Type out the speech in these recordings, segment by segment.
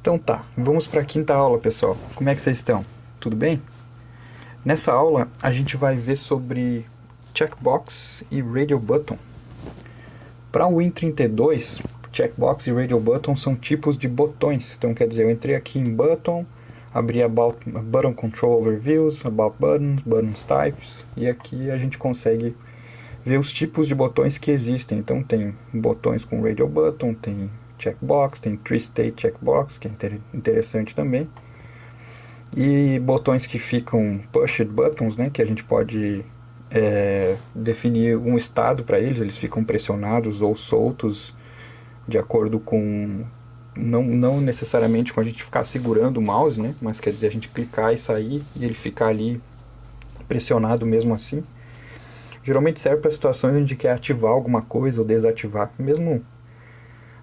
Então tá, vamos para a quinta aula, pessoal. Como é que vocês estão? Tudo bem? Nessa aula a gente vai ver sobre checkbox e radio button. Para o Win32, checkbox e radio button são tipos de botões. Então quer dizer, eu entrei aqui em button, abri button control overviews, about buttons, buttons types, e aqui a gente consegue ver os tipos de botões que existem. Então tem botões com radio button, tem checkbox, tem tree state checkbox, que é interessante também. E botões que ficam pushed buttons, né, que a gente pode definir um estado para eles, eles ficam pressionados ou soltos de acordo com, não necessariamente com a gente ficar segurando o mouse, né, mas quer dizer a gente clicar e sair e ele ficar ali pressionado mesmo assim. Geralmente serve para situações onde a gente quer ativar alguma coisa ou desativar, mesmo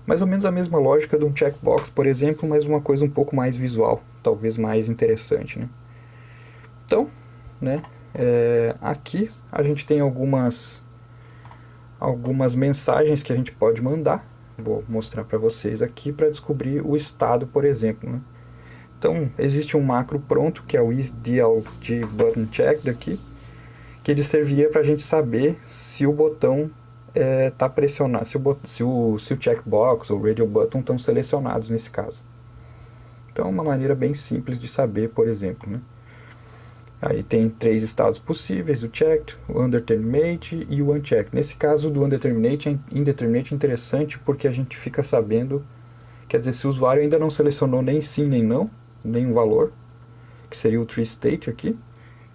mais ou menos a mesma lógica de um checkbox, por exemplo, mas uma coisa um pouco mais visual, talvez mais interessante, né? Então, né, aqui a gente tem algumas mensagens que a gente pode mandar. Vou mostrar para vocês aqui para descobrir o estado, por exemplo, né? Então, existe um macro pronto, que é o isDLG button check daqui, que ele serviria para a gente saber se o botão está pressionado, se o checkbox ou radio button estão selecionados nesse caso. Então, uma maneira bem simples de saber, por exemplo, né? Aí tem três estados possíveis: o checked, o undeterminate e o unchecked. Nesse caso do indeterminate é interessante porque a gente fica sabendo, quer dizer, se o usuário ainda não selecionou nem sim nem não, nenhum valor, que seria o tree state aqui,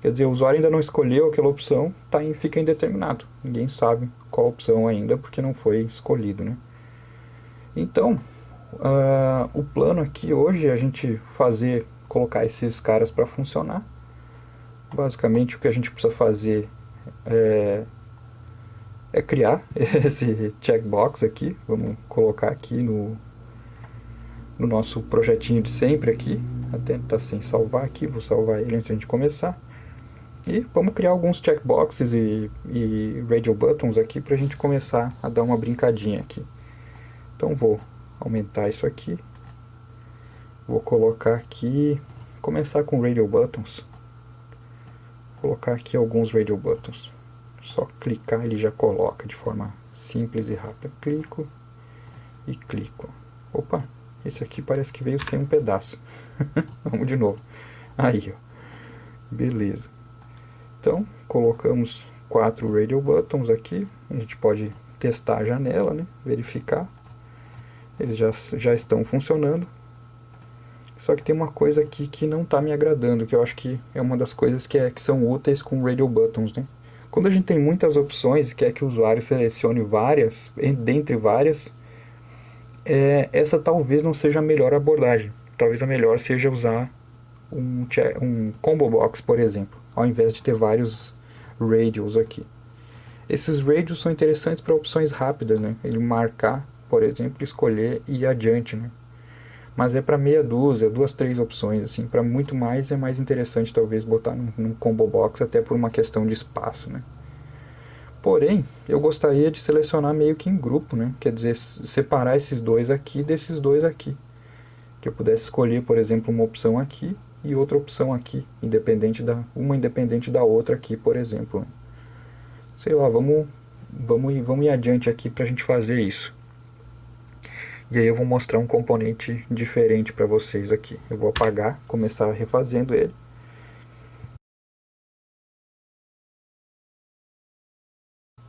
quer dizer, o usuário ainda não escolheu aquela opção, fica indeterminado. Ninguém sabe qual opção ainda, porque não foi escolhido, né? Então, o plano aqui hoje é a gente colocar esses caras para funcionar. Basicamente, o que a gente precisa fazer é criar esse checkbox aqui. Vamos colocar aqui no nosso projetinho de sempre aqui. Até tá sem salvar aqui, vou salvar ele antes de a gente começar. E vamos criar alguns checkboxes e radio buttons aqui para a gente começar a dar uma brincadinha aqui. Então vou aumentar isso aqui. Vou colocar aqui, começar com radio buttons. Vou colocar aqui alguns radio buttons. Só clicar ele já coloca de forma simples e rápida. Clico e clico. Opa, esse aqui parece que veio sem um pedaço. Vamos de novo. Aí, ó. Beleza. Então, colocamos 4 radio buttons aqui. A gente pode testar a janela, né? Verificar. Eles já estão funcionando. Só que tem uma coisa aqui que não está me agradando, que eu acho que é uma das coisas que são úteis com radio buttons, né? Quando a gente tem muitas opções e quer que o usuário selecione várias, dentre várias, essa talvez não seja a melhor abordagem. Talvez a melhor seja usar um combo box, por exemplo, ao invés de ter vários radios aqui. Esses radios são interessantes para opções rápidas, né? Ele marcar, por exemplo, escolher e ir adiante, né? Mas é para meia dúzia, 2, 3 opções, assim. Para muito mais é mais interessante talvez botar num combo box, até por uma questão de espaço, né? Porém, eu gostaria de selecionar meio que em grupo, né? Quer dizer, separar esses dois aqui desses dois aqui. Que eu pudesse escolher, por exemplo, uma opção aqui e outra opção aqui, uma independente da outra aqui, por exemplo, né? Sei lá, vamos ir adiante aqui para a gente fazer isso. E aí eu vou mostrar um componente diferente para vocês aqui. Eu vou apagar, começar refazendo ele.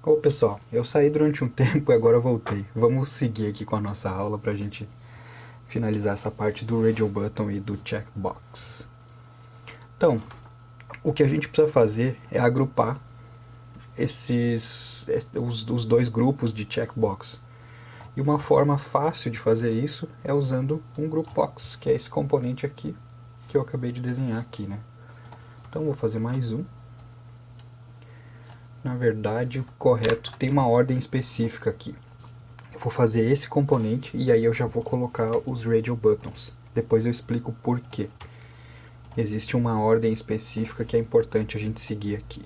Ô pessoal, eu saí durante um tempo e agora voltei. Vamos seguir aqui com a nossa aula para a gente finalizar essa parte do radio button e do checkbox. Então, o que a gente precisa fazer é agrupar os dois grupos de checkbox. E uma forma fácil de fazer isso é usando um group box, que é esse componente aqui que eu acabei de desenhar aqui, né? Então vou fazer mais um. Na verdade, o correto tem uma ordem específica aqui. Eu vou fazer esse componente e aí eu já vou colocar os radio buttons. Depois eu explico o porquê. Existe uma ordem específica que é importante a gente seguir aqui.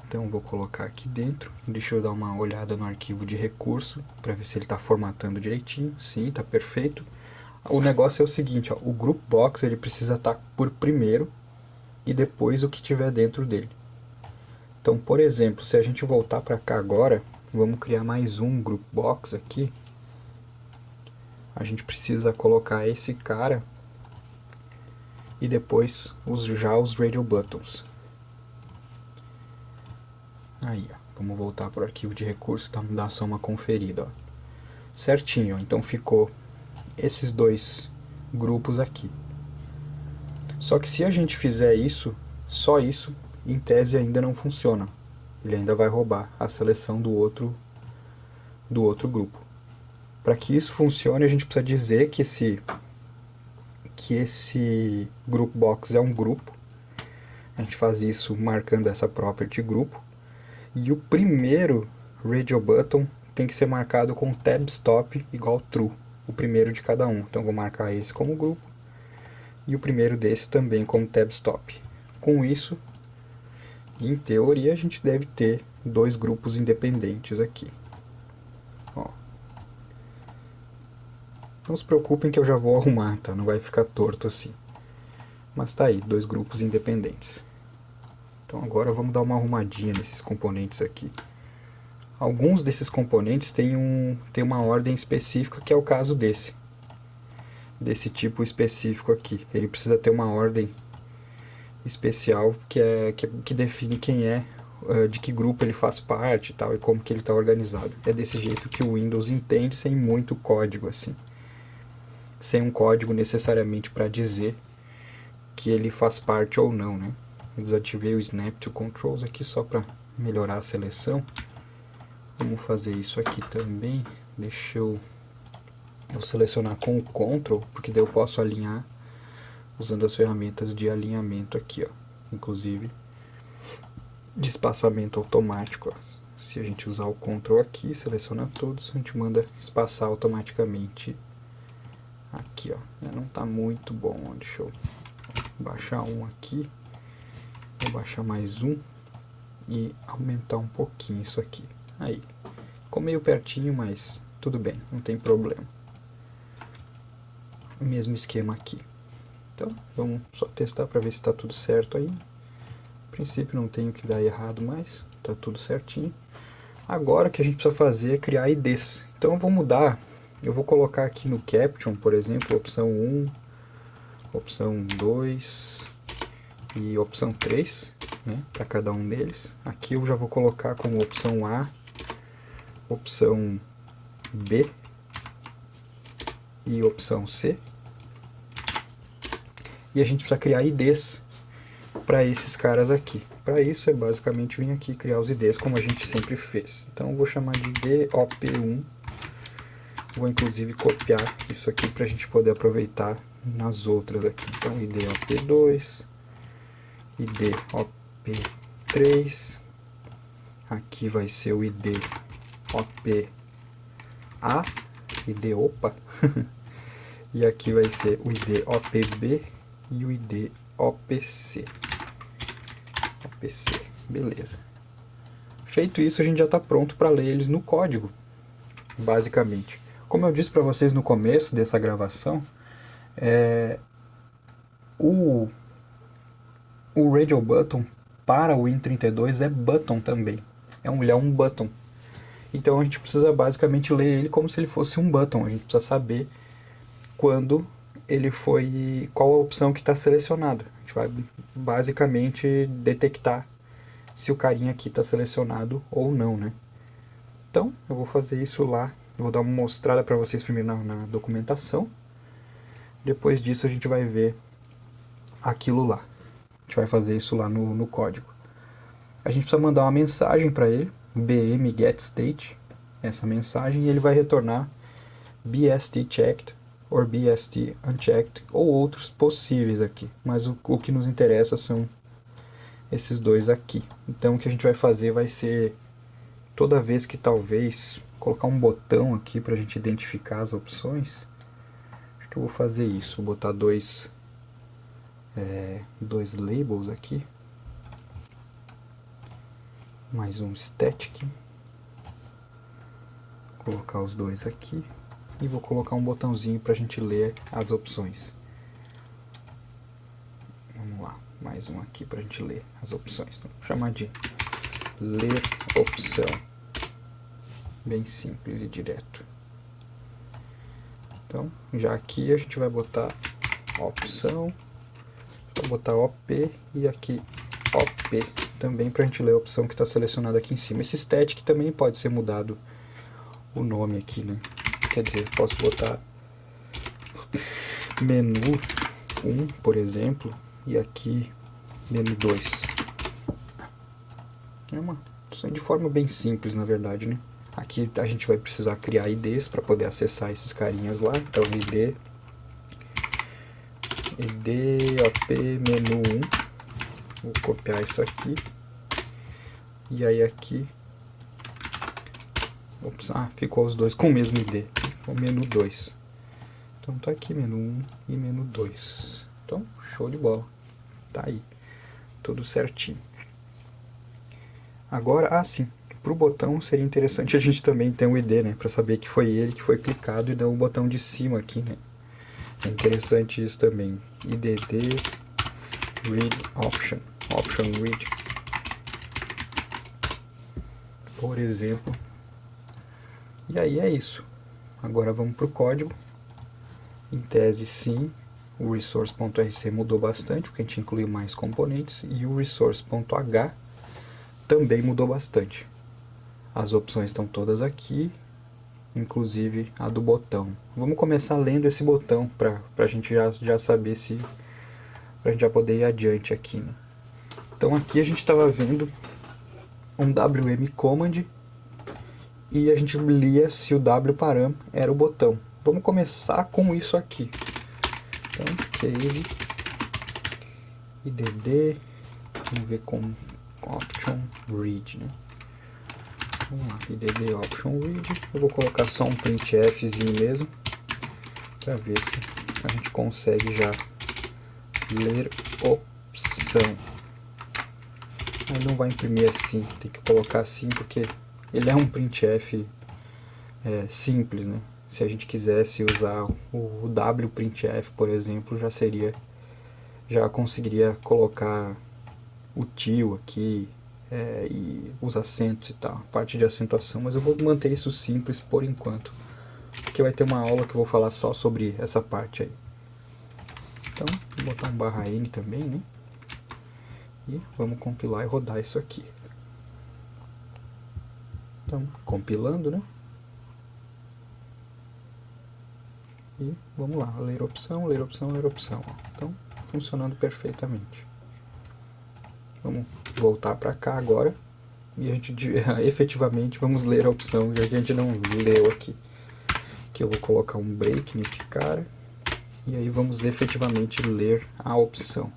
Então vou colocar aqui dentro. Deixa eu dar uma olhada no arquivo de recurso para ver se ele está formatando direitinho. Sim, está perfeito. O negócio é o seguinte, ó, o group box ele precisa estar por primeiro e depois o que tiver dentro dele. Então, por exemplo, se a gente voltar para cá agora, vamos criar mais um group box aqui. A gente precisa colocar esse cara e depois já os radio buttons. Aí, ó, vamos voltar para o arquivo de recursos, dar só uma conferida, ó. Certinho, ó, então ficou esses dois grupos aqui. Só que se a gente fizer isso, só isso, em tese ainda não funciona. Ele ainda vai roubar a seleção do outro grupo. Para que isso funcione, a gente precisa dizer que esse group box é um grupo. A gente faz isso marcando essa property grupo. E o primeiro radio button tem que ser marcado com tab stop igual true, o primeiro de cada um. Então vou marcar esse como grupo e o primeiro desse também como tab stop. Com isso, em teoria, a gente deve ter dois grupos independentes aqui. Ó. Não se preocupem que eu já vou arrumar, tá? Não vai ficar torto assim. Mas tá aí, dois grupos independentes. Então agora vamos dar uma arrumadinha nesses componentes aqui. Alguns desses componentes têm uma ordem específica, que é o caso desse tipo específico aqui. Ele precisa ter uma ordem especial que define quem é, de que grupo ele faz parte e tal, e como que ele está organizado. É desse jeito que o Windows entende, sem muito código assim. Sem um código necessariamente para dizer que ele faz parte ou não, né? Eu desativei o Snap to Controls aqui só para melhorar a seleção. Vamos fazer isso aqui também. Deixa eu selecionar com o Ctrl, porque daí eu posso alinhar usando as ferramentas de alinhamento aqui, ó. Inclusive de espaçamento automático, ó. Se a gente usar o Ctrl aqui, selecionar todos, a gente manda espaçar automaticamente aqui, ó. Não tá muito bom, ó. Deixa eu baixar um aqui, vou baixar mais um e aumentar um pouquinho isso aqui. Aí, ficou meio pertinho, mas tudo bem, não tem problema. Mesmo esquema aqui. Então, vamos só testar para ver se está tudo certo aí. A princípio não tem o que dar errado, mas está tudo certinho. Agora o que a gente precisa fazer é criar IDs. Então eu vou mudar, eu vou colocar aqui no Caption, por exemplo, opção 1, opção 2 e opção 3, né, para cada um deles. Aqui eu já vou colocar como opção A, opção B e opção C. E a gente precisa criar IDs para esses caras aqui. Para isso é basicamente vir aqui criar os IDs como a gente sempre fez. Então eu vou chamar de DOP1. Vou inclusive copiar isso aqui para a gente poder aproveitar nas outras aqui. Então IDOP2, IDOP3, aqui vai ser o IDOPA, IDOPA, e aqui vai ser o IDOPB e o IDOPC. OPC, beleza. Feito isso, a gente já está pronto para ler eles no código, basicamente. Como eu disse para vocês no começo dessa gravação, o radio button para o Win32 é button também. Ele é um button. Então a gente precisa basicamente ler ele como se ele fosse um button. A gente precisa saber quando ele foi, qual a opção que está selecionada. A gente vai basicamente detectar se o carinha aqui está selecionado ou não, né? Então eu vou fazer isso lá. Eu vou dar uma mostrada para vocês primeiro na documentação. Depois disso a gente vai ver aquilo lá. A gente vai fazer isso lá no código. A gente precisa mandar uma mensagem para ele, bm get state, essa mensagem, e ele vai retornar bst checked ou bst unchecked ou outros possíveis aqui. Mas o que nos interessa são esses dois aqui. Então o que a gente vai fazer vai ser, toda vez que talvez colocar um botão aqui para a gente identificar as opções. Acho que eu vou fazer isso, vou botar dois labels aqui, mais um static, colocar os dois aqui, e vou colocar um botãozinho para a gente ler as opções. Vamos lá, mais um aqui para a gente ler as opções. Então, vou chamar de ler opção. Bem simples e direto. Então, já aqui a gente vai botar opção, vou botar OP e aqui OP também para a gente ler a opção que está selecionada aqui em cima. Esse static também pode ser mudado o nome aqui, né? Quer dizer, posso botar menu 1, por exemplo, e aqui menu 2. É uma de forma bem simples, na verdade, né? Aqui a gente vai precisar criar IDs para poder acessar esses carinhas lá. Então, ID OP menu 1. Vou copiar isso aqui. E aí aqui... Ops, ficou os dois com o mesmo ID. O menu 2. Então tá aqui menu 1 e menu 2. Então, show de bola. Tá aí. Tudo certinho. Agora, sim. Para o botão seria interessante a gente também ter um ID, né? Para saber que foi ele que foi clicado e não o botão de cima aqui, né? É interessante isso também. IDD read option. Option read. Por exemplo. E aí é isso. Agora vamos para o código. Em tese, sim, o resource.rc mudou bastante, porque a gente incluiu mais componentes. E o resource.h também mudou bastante. As opções estão todas aqui, inclusive a do botão. Vamos começar lendo esse botão para a gente já saber se... para a gente já poder ir adiante aqui, né? Então aqui a gente estava vendo um WM command e a gente lia se o wparam era o botão. Vamos começar com isso aqui. Então, case idd, vamos ver com option read, né? Vamos lá, idd option read. Eu vou colocar só um printfzinho mesmo, para ver se a gente consegue já ler opção. Ele não vai imprimir assim, tem que colocar assim porque ele é um printf simples, né? Se a gente quisesse usar o wprintf, por exemplo, já conseguiria colocar o tio aqui e os acentos e tal, a parte de acentuação, mas eu vou manter isso simples por enquanto, porque vai ter uma aula que eu vou falar só sobre essa parte aí. Então, vou botar um /n também, né? E vamos compilar e rodar isso aqui. Então, compilando, né? E vamos lá, ler opção, ler opção, ler opção. Ó. Então, funcionando perfeitamente. Vamos voltar para cá agora. E a gente efetivamente vamos ler a opção, já que a gente não leu aqui. Aqui eu vou colocar um break nesse cara. E aí vamos efetivamente ler a opção.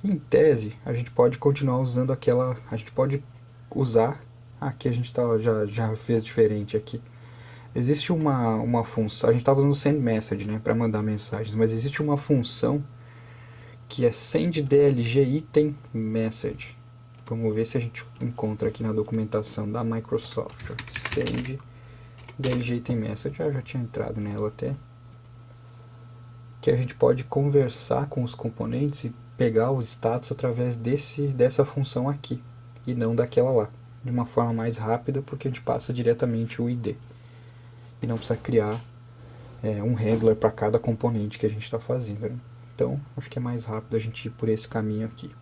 Em tese, a gente pode continuar usando aquela... A gente pode usar... Aqui a gente já fez diferente aqui. Existe uma função... A gente estava usando send message, né, para mandar mensagens. Mas existe uma função que é send dlg item message. Vamos ver se a gente encontra aqui na documentação da Microsoft. Send dlg item message. Já tinha entrado nela até. Que a gente pode conversar com os componentes e pegar os status através dessa função aqui, e não daquela lá, de uma forma mais rápida, porque a gente passa diretamente o ID, e não precisa criar um handler para cada componente que a gente está fazendo, né? Então, acho que é mais rápido a gente ir por esse caminho aqui.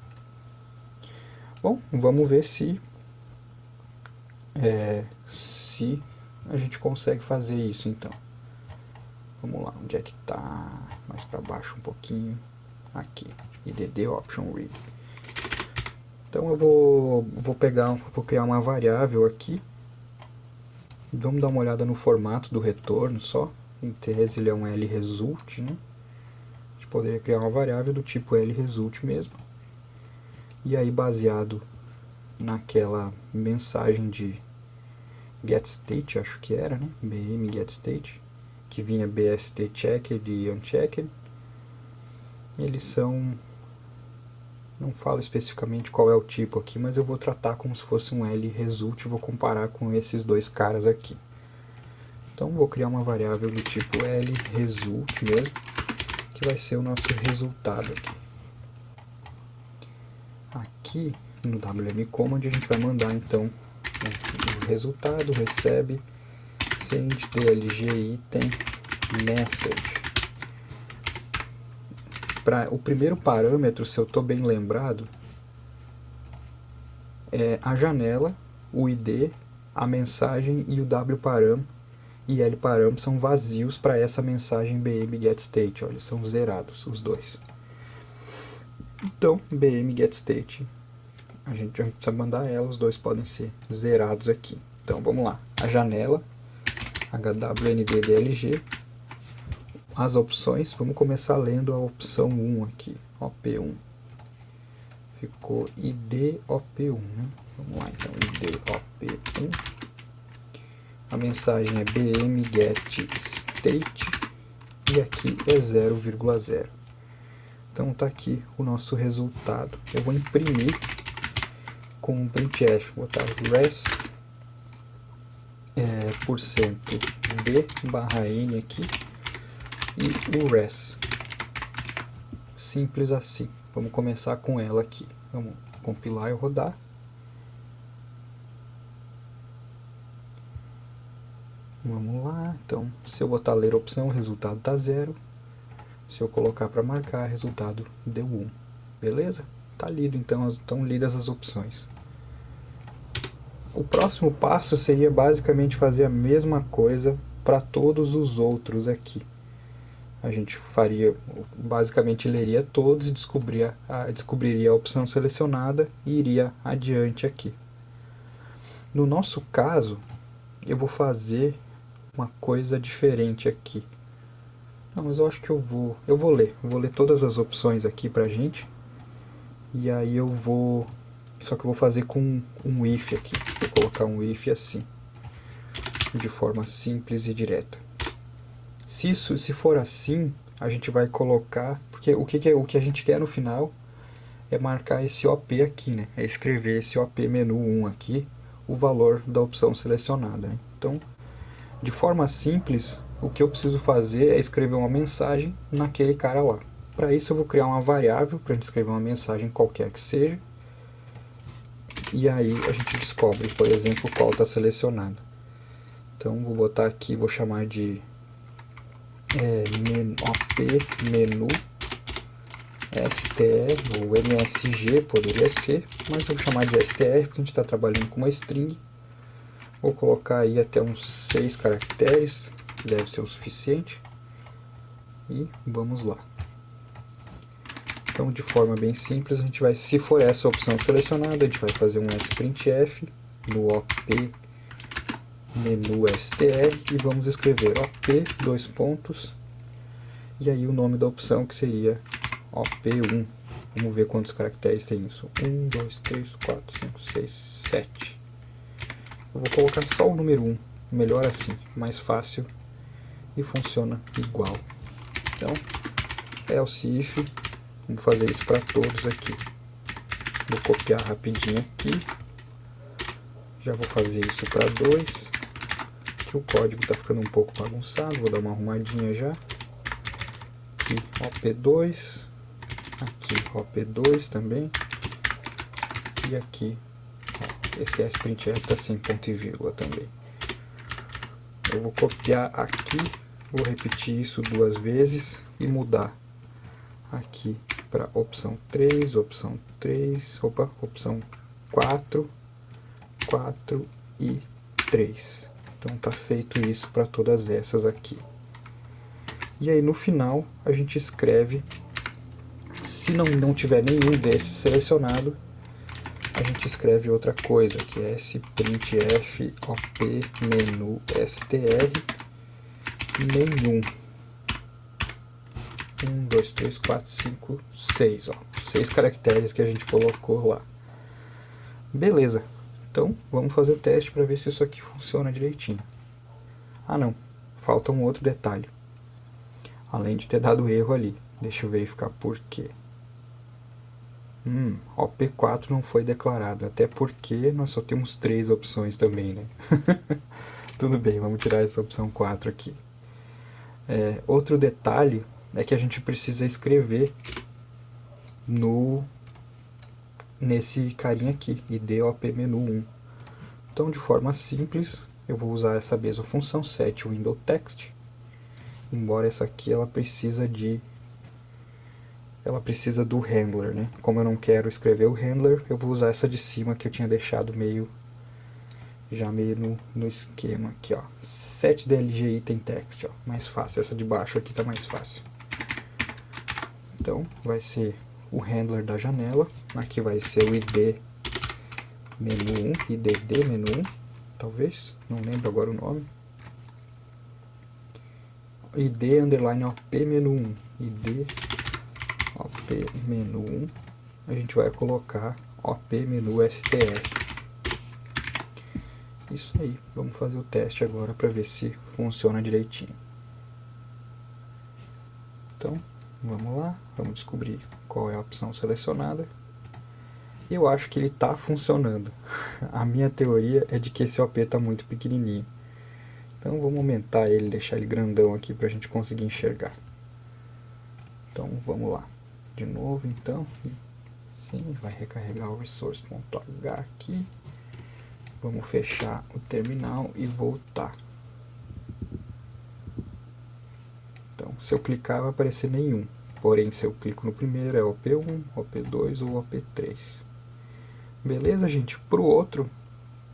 Bom, vamos ver se a gente consegue fazer isso, então. Vamos lá, onde é que tá? Mais para baixo um pouquinho. Aqui, idd option read. Então eu vou criar uma variável aqui. Vamos dar uma olhada no formato do retorno só. Em tese ele é um lresult, né? A gente poderia criar uma variável do tipo lresult mesmo. E aí baseado naquela mensagem de getState, acho que era, né? bm getState, que vinha bst checked e unchecked. Eles são... Não falo especificamente qual é o tipo aqui, mas eu vou tratar como se fosse um lresult e vou comparar com esses dois caras aqui. Então vou criar uma variável do tipo lResult mesmo, que vai ser o nosso resultado aqui. Aqui no WM Command a gente vai mandar então o resultado, recebe send dlg item message. Para o primeiro parâmetro, se eu estou bem lembrado, é a janela, o id, a mensagem e o wparam e lparam são vazios para essa mensagem bm_getState, olha, são zerados os dois. Então, bm_getState, a gente já precisa mandar ela, os dois podem ser zerados aqui. Então, vamos lá, a janela, hwnddlg, as opções, vamos começar lendo a opção 1 aqui, op1. Ficou id op1, né? Vamos lá, então, id op1. A mensagem é bm_getState e aqui é 0,0. Então tá aqui o nosso resultado. Eu vou imprimir com um printf, vou botar res %b/n aqui e o res. Simples assim. Vamos começar com ela aqui. Vamos compilar e rodar. Vamos lá. Então, se eu botar ler opção, o resultado está 0. Se eu colocar para marcar, o resultado deu 1. Beleza? Está lido, então, estão lidas as opções. O próximo passo seria basicamente fazer a mesma coisa para todos os outros aqui. A gente faria, basicamente leria todos e descobriria a opção selecionada e iria adiante aqui. No nosso caso, eu vou fazer uma coisa diferente aqui. Não, mas eu acho que eu vou ler todas as opções aqui pra gente. E aí só que eu vou fazer com um if aqui. Vou colocar um if assim, de forma simples e direta. Se for assim, a gente vai colocar, porque o que a gente quer no final é marcar esse OP aqui, né? É escrever esse OP menu 1 aqui, o valor da opção selecionada, né? Então, de forma simples, o que eu preciso fazer é escrever uma mensagem naquele cara lá. Para isso eu vou criar uma variável para a gente escrever uma mensagem qualquer que seja. E aí a gente descobre, por exemplo, qual está selecionado. Então vou botar aqui, vou chamar de op menu str ou msg poderia ser, mas eu vou chamar de str porque a gente está trabalhando com uma string. Vou colocar aí até uns 6 caracteres, que deve ser o suficiente. E vamos lá. Então, de forma bem simples, a gente vai, se for essa opção selecionada, a gente vai fazer um sprintf no op menu str e vamos escrever op dois pontos e aí o nome da opção que seria op1. Vamos ver quantos caracteres tem isso. 1, 2, 3, 4, 5, 6, 7. Eu vou colocar só o número 1, melhor assim, mais fácil e funciona igual. Então, else if, vamos fazer isso para todos aqui. Vou copiar rapidinho aqui, já vou fazer isso para 2, que o código está ficando um pouco bagunçado, vou dar uma arrumadinha já. Aqui op2, aqui op2 também, e aqui esse sprintf está sem ponto e vírgula também. Eu vou copiar aqui, vou repetir isso 2 vezes e mudar aqui para opção 3, opção 4, 4 e 3. Então tá feito isso para todas essas aqui. E aí no final a gente escreve, se não tiver nenhum desses selecionado, a gente escreve outra coisa, que é esse printf op menu str nenhum. 1, 2, 3, 4, 5, 6, ó. 6 caracteres que a gente colocou lá. Beleza. Então, vamos fazer o teste para ver se isso aqui funciona direitinho. Ah, não. Falta um outro detalhe. Além de ter dado erro ali. Deixa eu verificar por quê. op4 não foi declarado. Até porque nós só temos 3 opções também, né? Tudo bem, vamos tirar essa opção 4 aqui. Outro detalhe é que a gente precisa escrever nesse carinha aqui, IDOP menu 1. Então, de forma simples, eu vou usar essa mesma função set window text, embora essa aqui ela precisa do handler, né? Como eu não quero escrever o handler, eu vou usar essa de cima que eu tinha deixado meio no esquema aqui, ó. Set DLG item text, ó, mais fácil. Essa de baixo aqui tá mais fácil. Então, vai ser o handler da janela. Aqui vai ser o ID menu 1, IDD menu 1, talvez, não lembro agora o nome. ID underline OP menu 1, ID OP menu 1, a gente vai colocar OP menu STR. Isso aí, vamos fazer o teste agora para ver se funciona direitinho. Então, vamos lá, vamos descobrir qual é a opção selecionada. Eu acho que ele está funcionando. A minha teoria é de que esse OP está muito pequenininho. Então vamos aumentar ele, deixar ele grandão aqui para a gente conseguir enxergar. Então vamos lá. De novo então. Sim, vai recarregar o resource.h aqui. Vamos fechar o terminal e voltar. Então, se eu clicar vai aparecer nenhum. Porém, se eu clico no primeiro é OP1, OP2 ou OP3. Beleza, gente? Para o outro,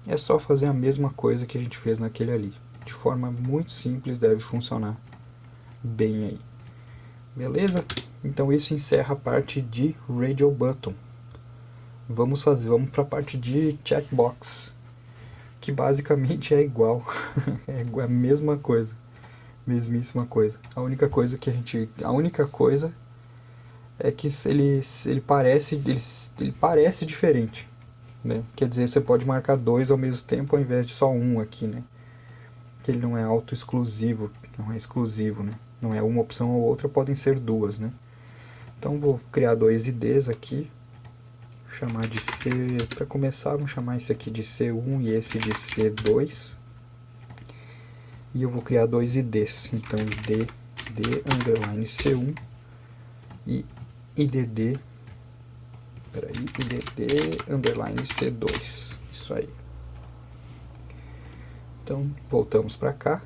é só fazer a mesma coisa que a gente fez naquele ali. De forma muito simples, deve funcionar bem aí. Beleza? Então isso encerra a parte de Radio Button. Vamos para a parte de checkbox, que basicamente é igual. É a mesma coisa. Mesmíssima coisa. A única coisa é que ele parece diferente, né? Quer dizer, você pode marcar dois ao mesmo tempo ao invés de só um aqui, né? Que ele não é auto-exclusivo, não é exclusivo, né? Não é uma opção ou outra, podem ser duas, né? Então vou criar dois IDs aqui, chamar de C, para começar, vamos chamar esse aqui de C1 e esse de C2. E eu vou criar dois IDs, então ID underline C1 e IDD underline C2, isso aí. Então voltamos para cá.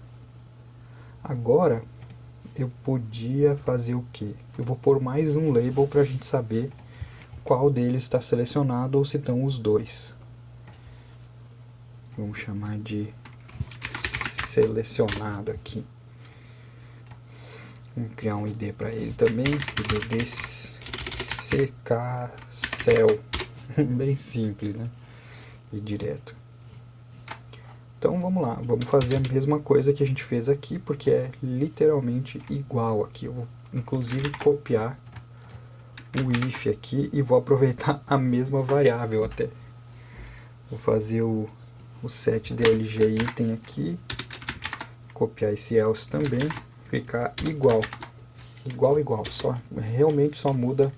Agora eu podia fazer o que? Eu vou pôr mais um label para a gente saber qual deles está selecionado ou se estão os dois. Vamos chamar de selecionado aqui. Vamos criar um ID para ele também, IDD CKCell, bem simples, né? E direto. Então vamos lá, vamos fazer a mesma coisa que a gente fez aqui, porque é literalmente igual aqui. Eu vou inclusive copiar o if aqui e vou aproveitar a mesma variável até. Vou fazer o set DLG item aqui, copiar esse else também, ficar igual, realmente só muda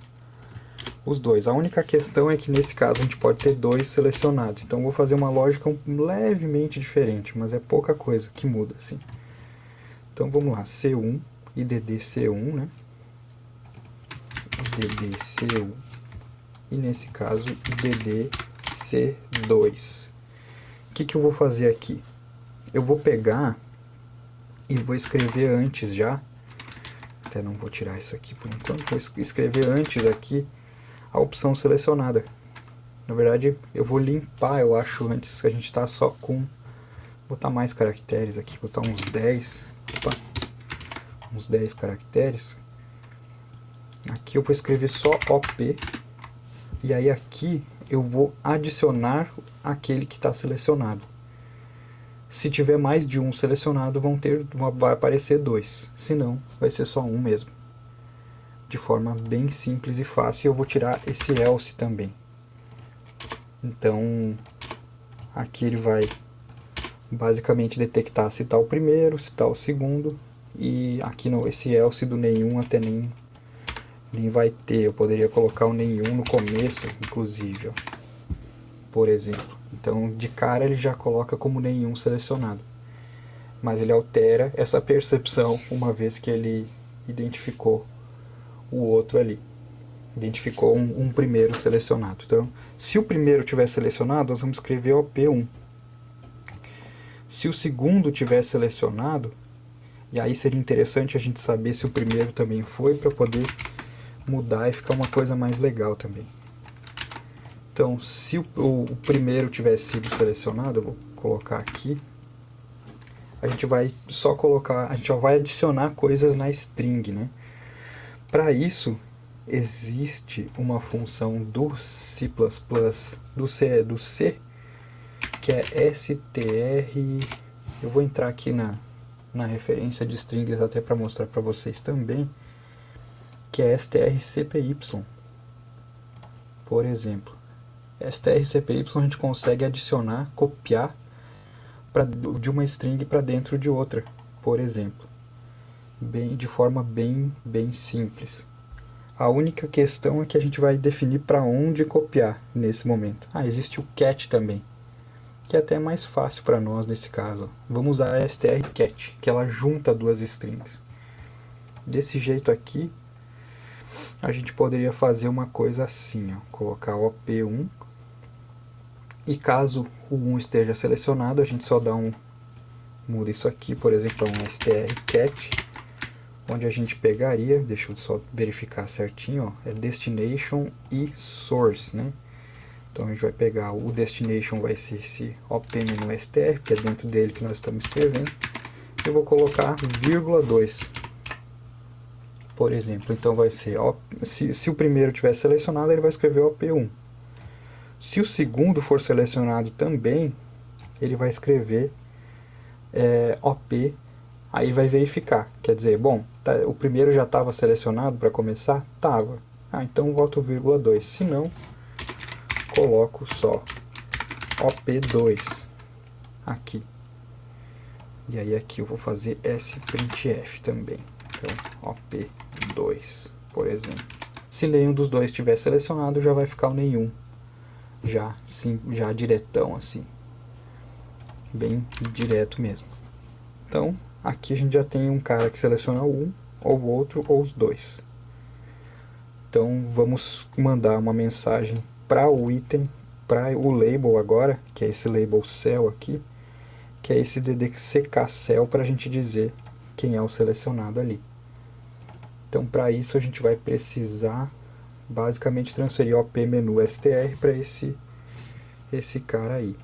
os dois. A única questão é que nesse caso a gente pode ter dois selecionados, então vou fazer uma lógica levemente diferente, mas é pouca coisa que muda, assim. Então vamos lá, C1, IDD C1, né? IDD C1 e nesse caso IDD C2. O que eu vou fazer aqui? Eu vou pegar e vou escrever antes já, até não vou tirar isso aqui por enquanto, vou escrever antes aqui a opção selecionada. Na verdade eu vou limpar, eu acho, antes que a gente está só com, vou botar mais caracteres aqui, vou botar uns 10, uns 10 caracteres. Aqui eu vou escrever só OP, e aí aqui eu vou adicionar aquele que está selecionado. Se tiver mais de um selecionado, vai aparecer dois, se não, vai ser só um mesmo. De forma bem simples e fácil, eu vou tirar esse else também. Então, aqui ele vai basicamente detectar se está o primeiro, se está o segundo, e aqui não, esse else do nenhum até nem vai ter. Eu poderia colocar o nenhum no começo, inclusive, ó, por exemplo. Então, de cara ele já coloca como nenhum selecionado. mas ele altera essa percepção uma vez que ele identificou o outro ali. Identificou um primeiro selecionado. Então, se o primeiro tiver selecionado, nós vamos escrever OP1. Se o segundo tiver selecionado, e aí seria interessante a gente saber se o primeiro também foi, para poder mudar e ficar uma coisa mais legal também. Então, se o primeiro tiver sido selecionado, eu vou colocar aqui, a gente vai só colocar, a gente só vai adicionar coisas na string, né? Para isso, existe uma função do C++, do C, que é str. Eu vou entrar aqui na referência de strings até para mostrar para vocês também, que é strcpy. Por exemplo, strcpy a gente consegue adicionar, copiar de uma string para dentro de outra, por exemplo, de forma bem simples. A única questão é que a gente vai definir para onde copiar nesse momento. Existe o cat também, que é até mais fácil para nós nesse caso. Vamos usar a strcat, que ela junta duas strings. Desse jeito aqui, a gente poderia fazer uma coisa assim, ó, colocar o op1, e caso o 1 esteja selecionado, a gente só muda isso aqui, por exemplo, um strcat, onde a gente pegaria, deixa eu só verificar certinho, ó, é destination e source, né? Então a gente vai pegar o destination, vai ser esse op-str, que é dentro dele que nós estamos escrevendo. Eu vou colocar ,2, por exemplo. Então vai ser, se o primeiro tiver selecionado, ele vai escrever op1. Se o segundo for selecionado também, ele vai escrever op, aí vai verificar. Quer dizer, bom, o primeiro já estava selecionado para começar? Estava. Então volta o ,2. Se não, coloco só op2 aqui. E aí aqui eu vou fazer sprintf também. Então, op2, por exemplo. Se nenhum dos dois estiver selecionado, já vai ficar o nenhum. Já diretão assim. Bem direto mesmo. Então, aqui a gente já tem um cara que seleciona um, ou o outro, ou os dois. Então, vamos mandar uma mensagem para o item, para o label agora, que é esse label cell aqui, que é esse ddck cell, para a gente dizer quem é o selecionado ali. Então, para isso a gente vai precisar basicamente transferir o op-str para esse cara aí,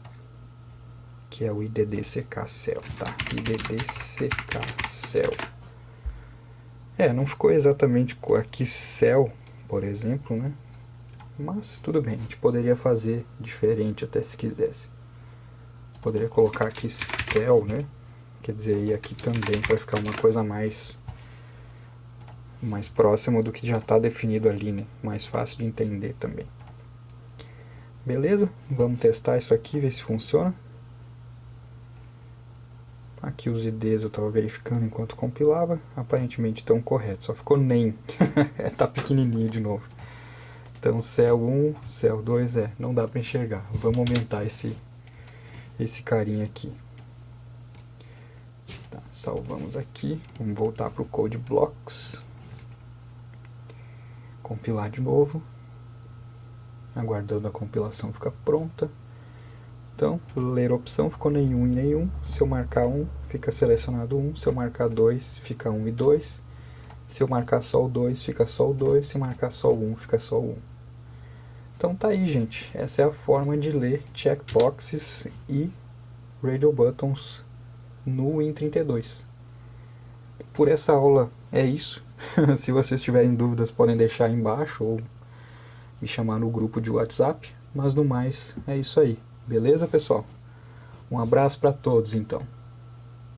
que é o iddckcell, tá? iddckcell. Não ficou exatamente aqui cell, por exemplo, né? Mas tudo bem, a gente poderia fazer diferente até se quisesse. Poderia colocar aqui cell, né? Quer dizer, e aqui também para ficar uma coisa mais próximo do que já está definido ali, né? Mais fácil de entender também. Beleza? Vamos testar isso aqui, ver se funciona. Aqui os IDs eu estava verificando enquanto compilava, aparentemente estão corretos, só ficou nem. Tá pequenininho de novo. Então cell 1, cell 2, não dá para enxergar. Vamos aumentar esse carinha aqui. Tá, salvamos aqui, vamos voltar para o Code Blocks. Compilar de novo, aguardando a compilação ficar pronta. Então, ler opção ficou nenhum e nenhum. Se eu marcar 1, fica selecionado 1. Se eu marcar 2, fica 1 e 2. Se eu marcar só o 2, fica só o 2. Se marcar só o 1, fica só o 1. Então tá aí, gente. Essa é a forma de ler checkboxes e radio buttons no Win32. Por essa aula é isso. Se vocês tiverem dúvidas, podem deixar aí embaixo ou me chamar no grupo de WhatsApp. Mas no mais, é isso aí. Beleza, pessoal? Um abraço para todos, então.